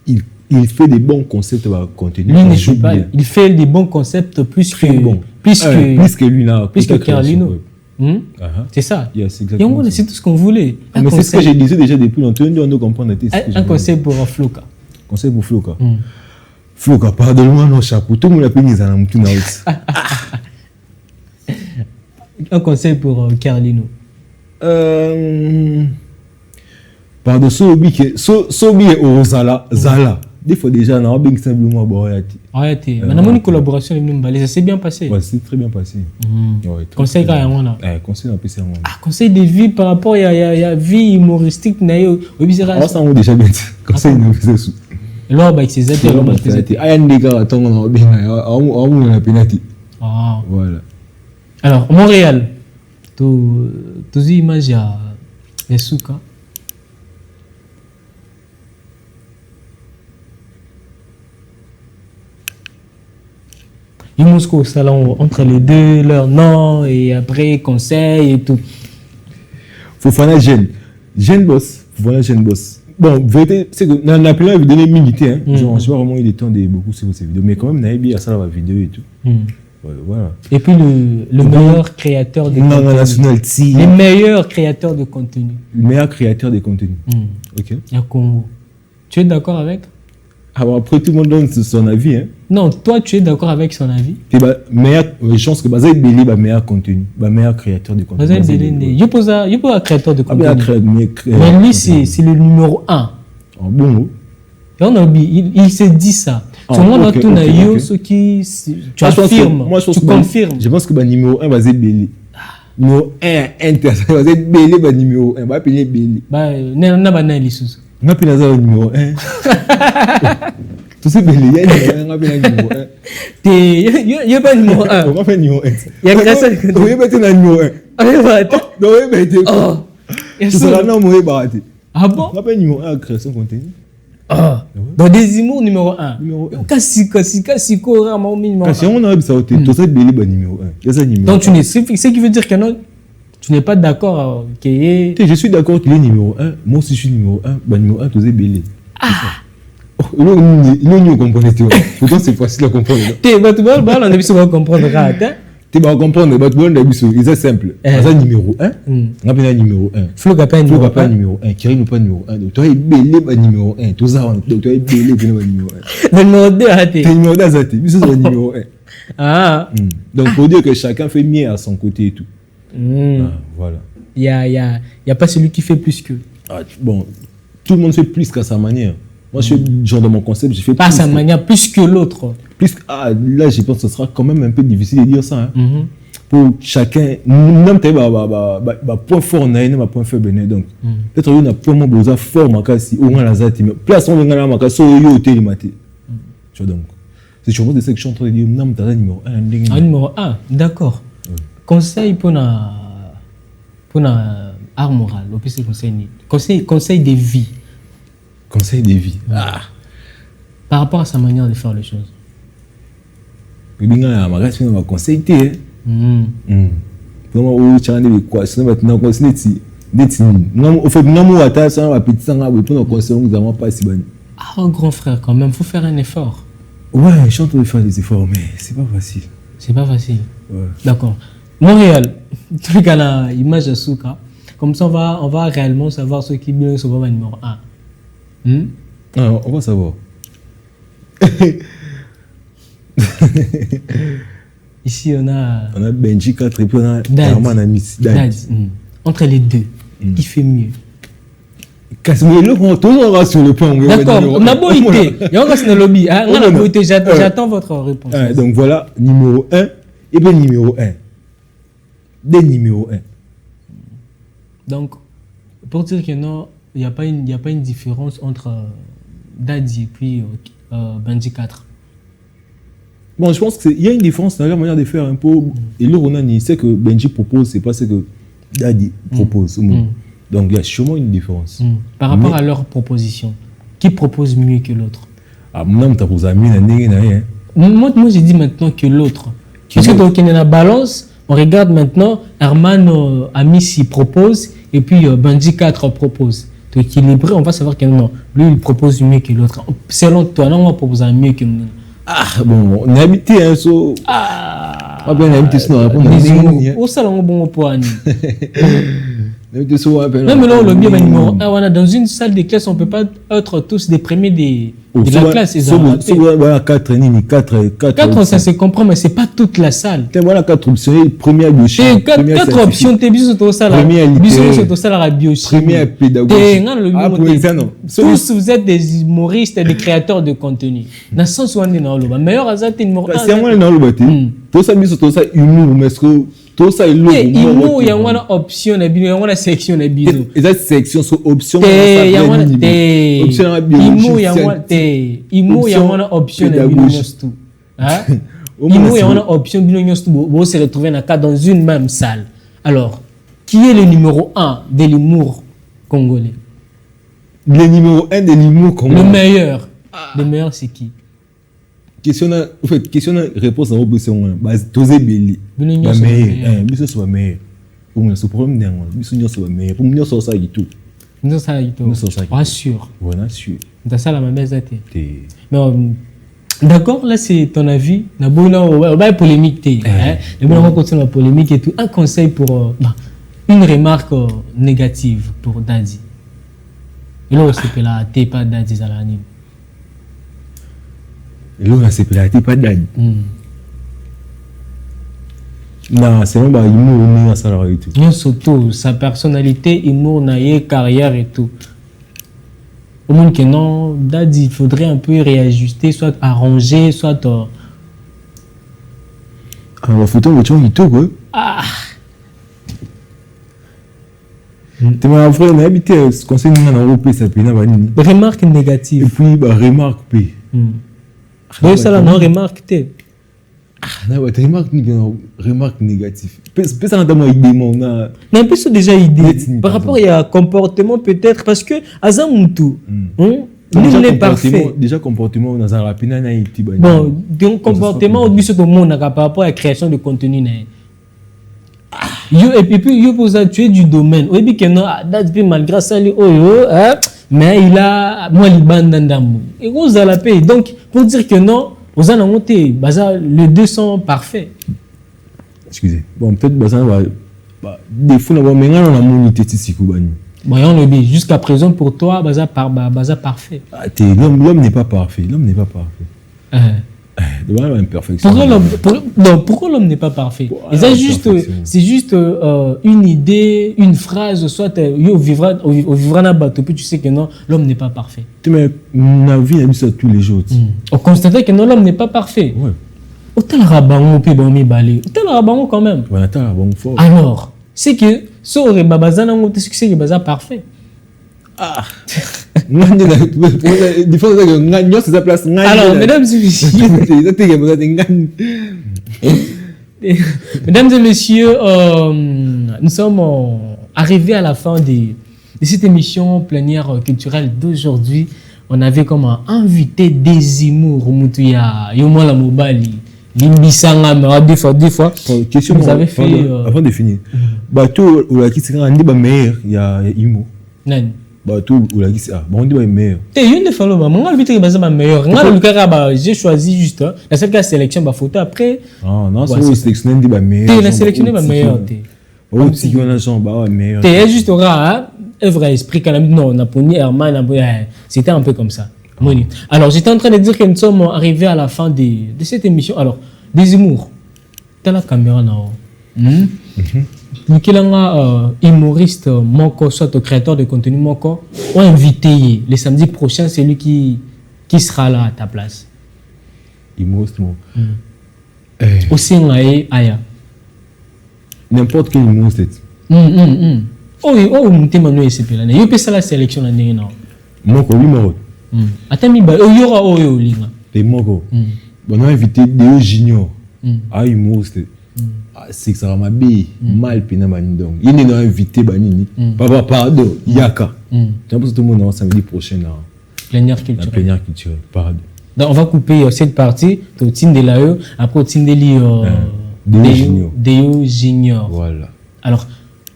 il fait des bons concepts à contenu il fait des bons concepts plus que lui là plus que Kirlino. C'est ça. C'est tout ce qu'on voulait. Mais c'est ce que j'ai dit déjà depuis longtemps. On doit comprendre. Un conseil pour Floka. Conseil pour Floka. Floka, pardonne-moi nos chapeaux. Tout le monde a payé les anames. Un conseil pour Kirlino. Pardon, Sobi et Ozala. Zala. Des fois déjà, on a bien simplement arrêté. Mais on a une collaboration avec nous, ça s'est bien passé. Ouais, c'est très bien passé. Conseil quand même là. Conseil un peu c'est conseil de vie par rapport à la vie humoristique naïo. Oui, c'est ça. Ça on déjà bien. Conseil de vie. Là bah c'est ça. Ah il y a des gars attends on a bien on a penalty. Voilà. Alors Montréal. Tu imagines les souka. Moscou au salon entre les deux, leur nom et après conseil et tout. Fofana jeune boss. Fofana jeune boss. Bon, vérité, c'est que dans la première vidéo militaire, hein, genre, je sais pas vraiment eu le temps de beaucoup suivre ces vidéos, mais quand même, Naïbi a ça la vidéo et tout. Ouais, voilà. Et puis le meilleur créateur de non, contenu. nationalité. Les meilleurs créateurs de contenu. Le meilleur créateur de contenu. Ok. Il y a Congo. Tu es d'accord avec? Alors après, tout le monde donne son avis. Hein. Non, toi, tu es d'accord avec son avis? Meilleur, je pense que Bazaï Belé est meilleur contenu, meilleur créateur de contenu. Bazaï Belé, il pose un créateur de contenu. Mais lui, c'est le numéro 1. Ah bon? Il s'est dit ça. Tout le monde a tout naïo, ce qui. Tu affirmes, tu confirmes. Je pense que le numéro 1 va être Belé. Numéro 1 intéressant, va être Belé, le numéro 1. Va appeler Belé. N'a pas naïli sous. On appelle le numéro 1. Tout ce Belé, il y a un numéro 1. Il n'y a pas de numéro 1. On va faire numéro 1. Il y a création de contenu. On va mettre un numéro 1. Ah, mais voilà. Non, oui, mais tu seras là, on va barater. Ah bon? On va faire numéro 1 création de contenu. Ah, dans des humours numéro 1. Numéro 1. Kasi rarement minimum. Parce que on a ça tout ça Belé numéro 1. Donc tu n'es ce qui veut dire que non, tu n'es pas d'accord qu'il y ait. Je suis d'accord qu'il est numéro 1. Moi aussi je suis numéro 1. Numéro 1 tout ça Belé. Ah. Il nous comprendre tu vois. Pourtant c'est facile à comprendre. Tu on a besoin de comprendre hein. Tu vas comprendre, c'est simple. C'est numéro 1. On appelle numéro 1. Flo pas numéro 1. Kiri nous pas numéro 1. Donc toi est belé numéro 1. Tout ça donc toi est belé numéro 1. Le numéro 2 a été. Le numéro 2 a été. Mais c'est le numéro 1. Ah. Donc faut dire que chacun fait mieux à son côté et tout. Voilà. Il y a pas celui qui fait plus que. Bon, tout le monde fait plus qu'à sa manière. Moi, je suis genre dans mon concept, je fais pas plus. Pas sa manière, plus que l'autre. Là, je pense que ce sera quand même un peu difficile de dire ça. Hein. Pour chacun, même tu as point fort, un point faible. Donc, peut-être qu'il y a un point fort, si on a la zati, mais place on a la makasi, on a été maté. Tu vois donc. C'est sûrement de ça que je suis en train de dire, non, tu as numéro 1. Un numéro 1, d'accord. Conseil pour art moral, conseil de vie. Conseil de vie. Par rapport à sa manière de faire les choses. Il y a un conseil. Vraiment, tu as des quoi? Sinon, maintenant, conseil au fait, nous avons atteint ça, un petit sang, pour nos conseils, nous n'avons pas si bon. Ah, grand frère, quand même, il faut faire un effort. Ouais, je suis en train de faire des efforts, mais c'est pas facile. C'est pas facile. Ouais. D'accord. Montréal, tu as la image de Souka. Comme ça, on va réellement savoir ce qui est sur le numéro 1. On va savoir. Ici, on a Benji 4 et puis on a Darman Amis. Entre les deux, qui fait mieux? Casimiro, on est sur le point. D'accord, on a beau été. Il y a un lobby. J'attends votre réponse. Donc voilà, numéro 1 et bien numéro 1. Des numéros 1. Donc, pour dire que non, il n'y a pas une différence entre Daddy et puis Benji 4. Bon, je pense qu'il y a une différence dans la manière de faire un peu. Et là, on a c'est que Benji propose, c'est pas ce que Daddy propose. Donc, il y a sûrement une différence. Par rapport à leur proposition, qui propose mieux que l'autre? Moi, j'ai dit maintenant que l'autre. Parce que dans la balance, on regarde maintenant, Herman Amis propose, et puis Benji 4 propose. Donc, équilibré, on va savoir que non, lui, il propose mieux que l'autre. Selon toi, non, on propose mieux que nous. Bon, on est habité, hein, so. On est habité, sinon, on répond. Au salon, bon point. Non, mais là, le bien numéro 1, dans une salle de classe, on ne peut pas être tous des premiers de la classe. 4, ça se comprend, mais ce n'est pas toute la salle. Voilà 4 options. Première biochimie. 4 options, tu es bien sur salle. Première biochimie. Première pédagogie. Tous, vous êtes des humoristes et des créateurs de contenu. Dans le sens où on est dans le meilleur hasard, tu es numéro 1. C'est moi dans le bâti. Tout ça, tout ça, humour, mais est-ce que. Tout ça, il y a une option, il y a une section. Et cette section, c'est option. Il y a une option. Vous se retrouvez dans une même salle. Alors, qui est le numéro 1 de l'humour congolais? Le numéro 1 de l'humour congolais. Le meilleur. Le meilleur, c'est qui? question en fait question réponse à vos besoins base tosé belli Bino mais biso soit meilleur pour moi ce problème n'est pas biso nyos soit meilleur pour nous ça du tout nous ça y Nous, ça, est sûr voilà sûr dans ça la même zate t'es mais d'accord là c'est ton avis na bona ouais polémique té hein mais on va continuer la polémique et tout un conseil pour une remarque négative pour Daddy et là c'est là t'es pas Daddy ça la nini et là on a séparé pas d'âge non c'est même pas humour ni ça là et tout non surtout sa personnalité humour naie carrière et tout au moins que non Daddy il faudrait un peu réajuster soit arranger soit la photo le chon tout quoi tu m'as frère on a habité ce conseil nous on a repris ça puis na banini remarque et négative puis remarque puis donc ça là non remarque té na ouais remarque négative peut ça n'a pas idée mon na mais un peu ça déjà idée Net, par rapport à comportement peut-être parce que Azamuntu déjà nul n'est parfait déjà comportement dans un rapina na iti ba bon donc comportement au biso to monde par rapport à la création de contenu na yo et puis yo pour ça tu es du domaine au début que non Daddy malgré ça lui mais il a moi li bandandamou et vous à la paix donc pour dire que non aux en monté les deux sont parfaits excusez bon peut-être bazan va des fois na mais on a monité tisiku bani bon on le dit jusqu'à présent pour toi baza parfait l'homme n'est pas parfait devant l'imperfection pourquoi l'homme n'est pas parfait Bon, c'est juste une idée une phrase soit yo vivra na bateau puis tu sais que non l'homme n'est pas parfait mais la vie a vu ça tous les jours on constate que non l'homme n'est pas parfait ouais autant la rabango pe bon mi balé autant la rabango quand même voilà t'as bon fort alors c'est que so aurait babazana ngote c'est que baza parfait des fois c'est sa place alors mesdames et messieurs nous sommes arrivés à la fin de cette émission plénière culturelle d'aujourd'hui. On avait comme invité Désimour Moutouya Yomola Mobali Limbisanga mais deux fois question vous avez fait avant de finir bateau ou la qui c'est un débat meilleur il y a Imo nani bateau ou la qui c'est bon débat meilleur une de follow moi le but c'est meilleur j'ai choisi juste la seule sélection ba photo après non c'est sélectionner débat meilleur la sélectionner ba meilleur oh si on a genre bah meilleur t'es juste aura œuvre esprit quand même non on a poni Herman c'était un peu comme ça. Alors j'étais en train de dire que nous sommes arrivés à la fin de cette émission. Alors Désimour t'as la caméra là Nikilanga humoriste moko soit au créateur de contenu moko on invité le samedi prochain c'est lui qui sera là à ta place humoriste mon aussi ngaye aya n'importe quel humoriste oh mutema no esepela na yo pesa la sélection na ndenge na moko lui moko atami ba yora oyo linga te moko bon on a invité Déo Junior à humoriste c'est que ça m'a bien mal pena bani donc il n'est pas invité banini papa pardon yaka tu vois tout le monde samedi prochain là plénière culturelle pardon donc on va couper cette partie au team de la après au team de Déo Junior voilà alors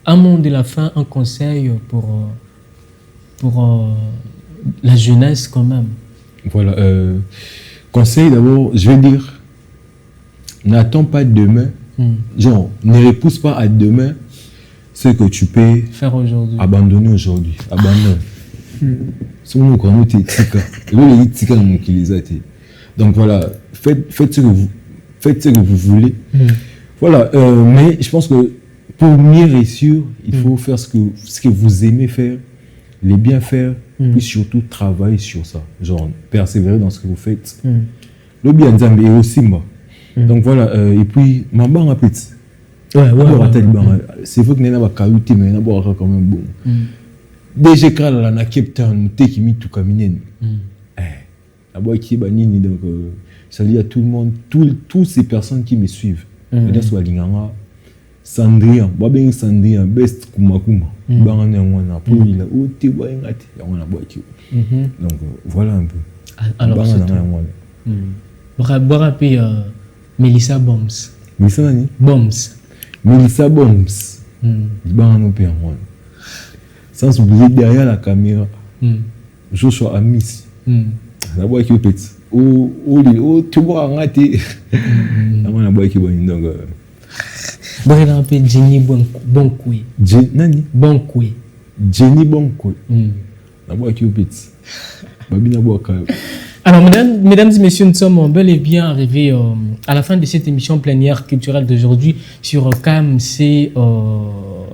un mot de la fin un conseil pour la jeunesse quand même voilà conseil d'abord je vais dire n'attends pas demain genre ne repousse pas à demain ce que tu peux faire aujourd'hui abandonner aujourd'hui abandonne c'est mon grand tika le tika mon utilisate donc voilà faites ce que vous voulez voilà mais je pense que pour mieux réussir il faut faire ce que vous aimez faire les bien faire puis surtout travailler sur ça genre persévérer dans ce que vous faites le bien nzambe et aussi moi donc voilà et puis ma banque en petit c'est vrai que n'a pas qualité mais n'a pas quand même bon déjà quand là na Cape Town qui mit tout caminer la boîte qui banini donc ça dit à tout le monde tous ces personnes qui me suivent là soit linganga Sandrien bien Sandrien best kuma bangana ngwana pour il a oté wa ngati ya ngwana boîte donc voilà un peu alors Boire Melissa Bombs. Melissa nani? Bombs. Melissa Bombs. Bah non père moi. Sans oublier derrière la caméra. Joshua Amis. La boîte qui est petite. Tu vois un raté. La boîte qui est bonne donc. Boire un peu Jenny Bonkwe. Nani? Bonkwe. Jenny Bonkwe. La boîte qui est petite. Babina boîte. Alors, mesdames et messieurs, nous sommes bel et bien arrivés à la fin de cette émission plénière culturelle d'aujourd'hui sur KMC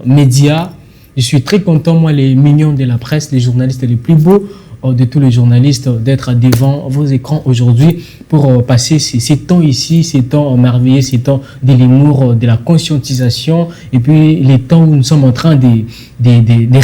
Média. Je suis très content, moi, les mignons de la presse, les journalistes les plus beaux de tous les journalistes, d'être devant vos écrans aujourd'hui pour passer ces temps ici, ces temps merveilleux, ces temps de l'humour, de la conscientisation, et puis les temps où nous sommes en train de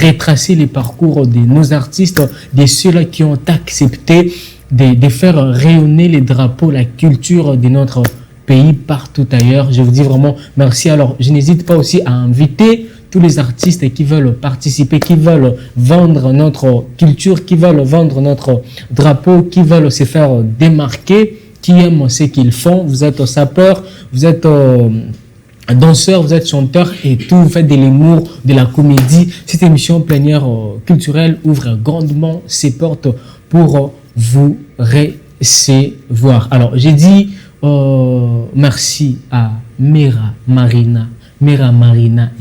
retracer les parcours de nos artistes, de ceux-là qui ont accepté de faire rayonner les drapeaux, la culture de notre pays partout ailleurs. Je vous dis vraiment merci. Alors, je n'hésite pas aussi à inviter tous les artistes qui veulent participer, qui veulent vendre notre culture, qui veulent vendre notre drapeau, qui veulent se faire démarquer, qui aiment ce qu'ils font. Vous êtes sapeur, vous êtes danseur, vous êtes chanteur et tout, vous faites de l'humour, de la comédie. Cette émission plénière culturelle ouvre grandement ses portes pour vous recevoir. Alors, j'ai dit merci à Mera Marina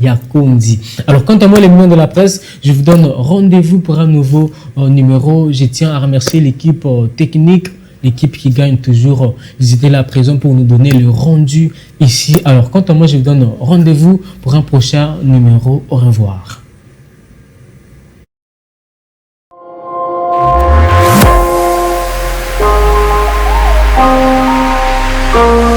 Yakondi. Alors, quant à moi, les millions de la presse, je vous donne rendez-vous pour un nouveau numéro. Je tiens à remercier l'équipe technique, l'équipe qui gagne toujours. Ils étaient là présents pour nous donner le rendu ici. Alors, quant à moi, je vous donne rendez-vous pour un prochain numéro. Au revoir. Oh